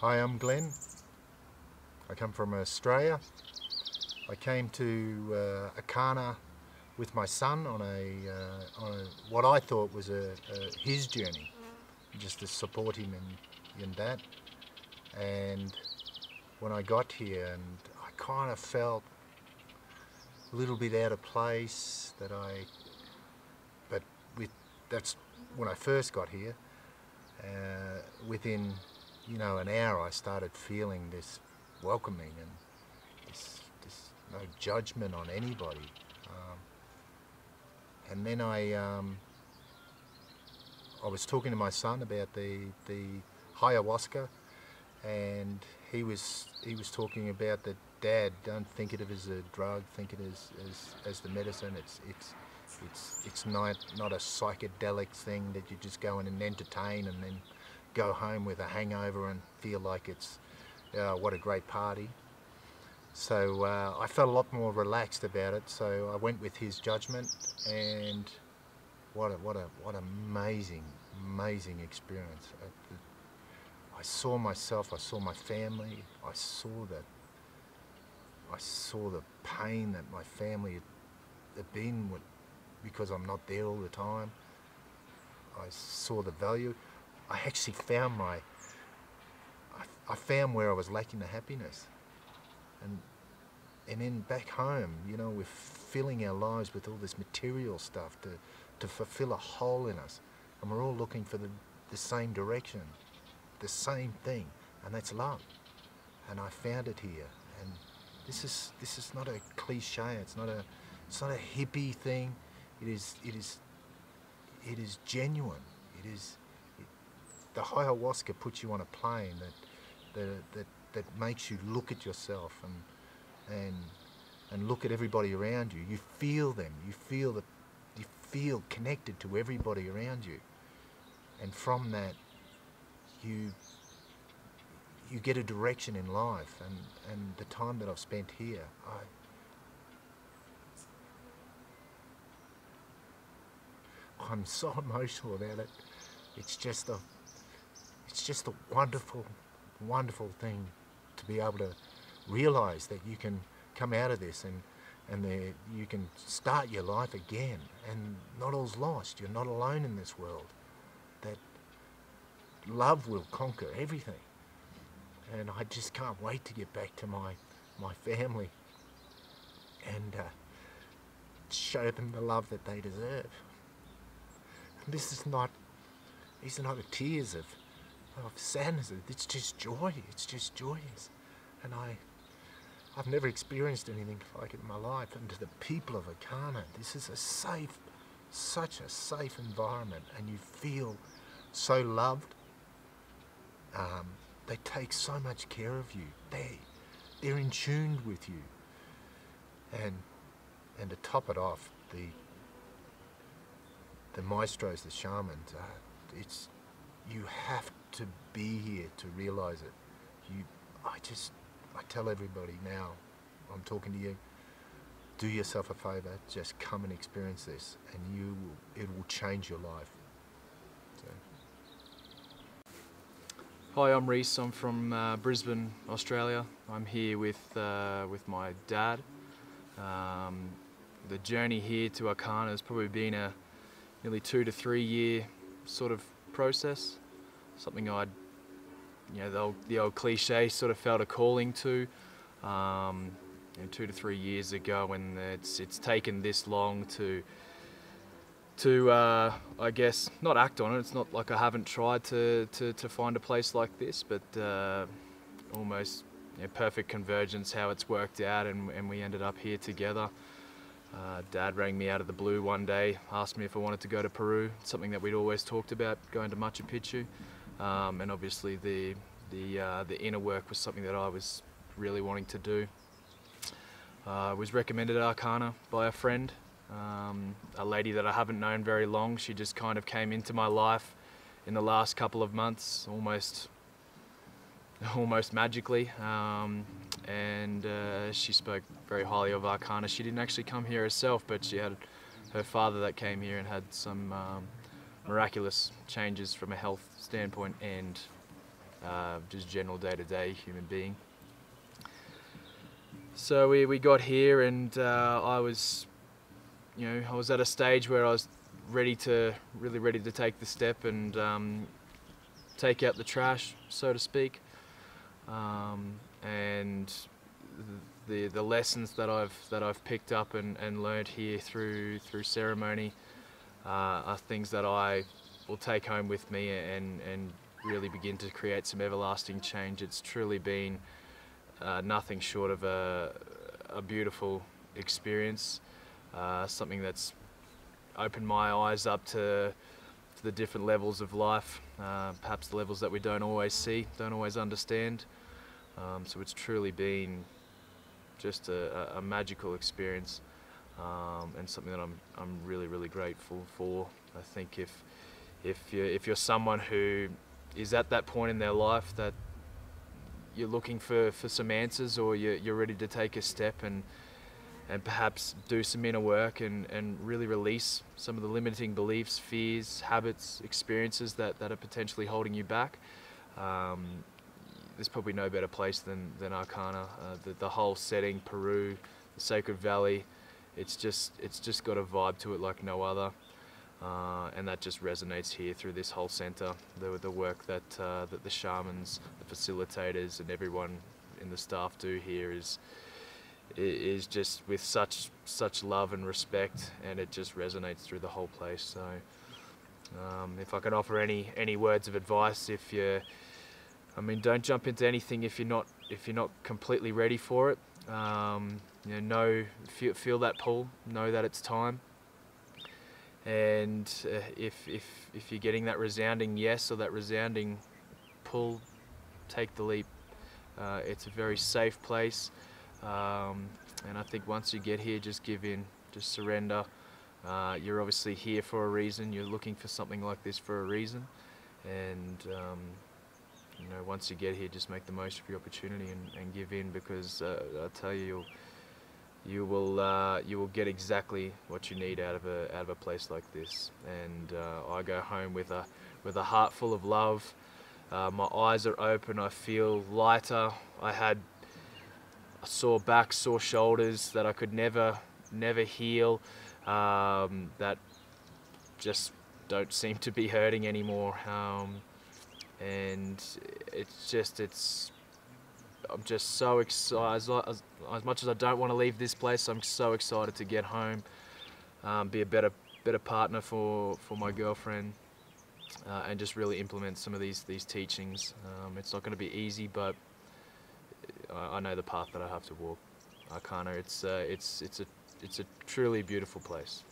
Hi, I'm Glenn. I come from Australia. I came to Arkana with my son on what I thought was his journey, just to support him in that. And when I got here, and I kind of felt a little bit out of place, that's when I first got here. Within an hour, I started feeling this welcoming and this no judgment on anybody. And then I was talking to my son about the ayahuasca, and he was talking about that, Dad, don't think of it as a drug, think it as the medicine. It's not a psychedelic thing that you just go in and entertain and then go home with a hangover and feel like it's what a great party. So I felt a lot more relaxed about it. So I went with his judgment, and what amazing experience. I saw myself, I saw my family, I saw the pain that my family had been with, because I'm not there all the time. I saw the value. I actually found I found where I was lacking the happiness. And then back home, we're filling our lives with all this material stuff to fulfill a hole in us. And we're all looking for the same direction, the same thing, and that's love. And I found it here. And this is not a cliche, it's not a hippie thing. It is genuine. The ayahuasca puts you on a plane that makes you look at yourself and look at everybody around you. You feel them. You feel connected to everybody around you, and from that you get a direction in life. And the time that I've spent here, I'm so emotional about it. It's just a wonderful thing to be able to realize that you can come out of this and you can start your life again, and not all's lost. You're not alone in this world. That love will conquer everything. And I just can't wait to get back to my family and show them the love that they deserve. These are not tears of sadness. It's just joy. It's just joyous. And I've never experienced anything like it in my life. And to the people of Arkana, this is such a safe environment, and you feel so loved. They take so much care of you. They're in tune with you. And to top it off, the maestros, the shamans, you have to be here to realize it. I tell everybody now, I'm talking to you, do yourself a favor, just come and experience this, and it will change your life. So. Hi, I'm Reese. I'm from Brisbane, Australia. I'm here with my dad. The journey here to Arkana has probably been a nearly 2 to 3 year sort of process. Something the old cliche sort of felt a calling to 2 to 3 years ago, and it's taken this long to I guess not act on it. It's not like I haven't tried to find a place like this, but almost perfect convergence how it's worked out, and we ended up here together. Dad rang me out of the blue one day, asked me if I wanted to go to Peru. It's something that we'd always talked about, going to Machu Picchu, and obviously the inner work was something that I was really wanting to do. I was recommended Arkana by a friend, a lady that I haven't known very long. She just kind of came into my life in the last couple of months, almost magically, and she spoke very highly of Arkana. She didn't actually come here herself, but she had her father that came here and had some miraculous changes from a health standpoint, and just general day-to-day human being. So we got here, and I was at a stage where I was really ready to take the step and take out the trash, so to speak. And the lessons that I've picked up and learned here through ceremony are things that I will take home with me and really begin to create some everlasting change. It's truly been nothing short of a beautiful experience, something that's opened my eyes up to the different levels of life, perhaps the levels that we don't always see, don't always understand. So it's truly been just a magical experience, and something that I'm really grateful for. I think if you're someone who is at that point in their life that you're looking for some answers, or you're ready to take a step and perhaps do some inner work and really release some of the limiting beliefs, fears, habits, experiences that are potentially holding you back, there's probably no better place than Arkana. The whole setting, Peru, the Sacred Valley, it's just got a vibe to it like no other, and that just resonates here through this whole center. The work that the shamans, the facilitators, and everyone in the staff do here is just with such love and respect, and it just resonates through the whole place. So if I can offer any words of advice, don't jump into anything if you're not completely ready for it. Feel that pull, know that it's time, and if you're getting that resounding yes or that resounding pull, take the leap. It's a very safe place, and I think once you get here, just give in, just surrender. You're obviously here for a reason. You're looking for something like this for a reason, and once you get here, just make the most of your opportunity and give in, because I tell you, you will get exactly what you need out of a place like this. And I go home with a heart full of love. My eyes are open. I feel lighter. I had a sore back, sore shoulders that I could never heal, that just don't seem to be hurting anymore. And I'm just so excited. As much as I don't want to leave this place, I'm so excited to get home, be a better partner for my girlfriend, and just really implement some of these teachings. It's not going to be easy, but I know the path that I have to walk. Arkana, it's a truly beautiful place.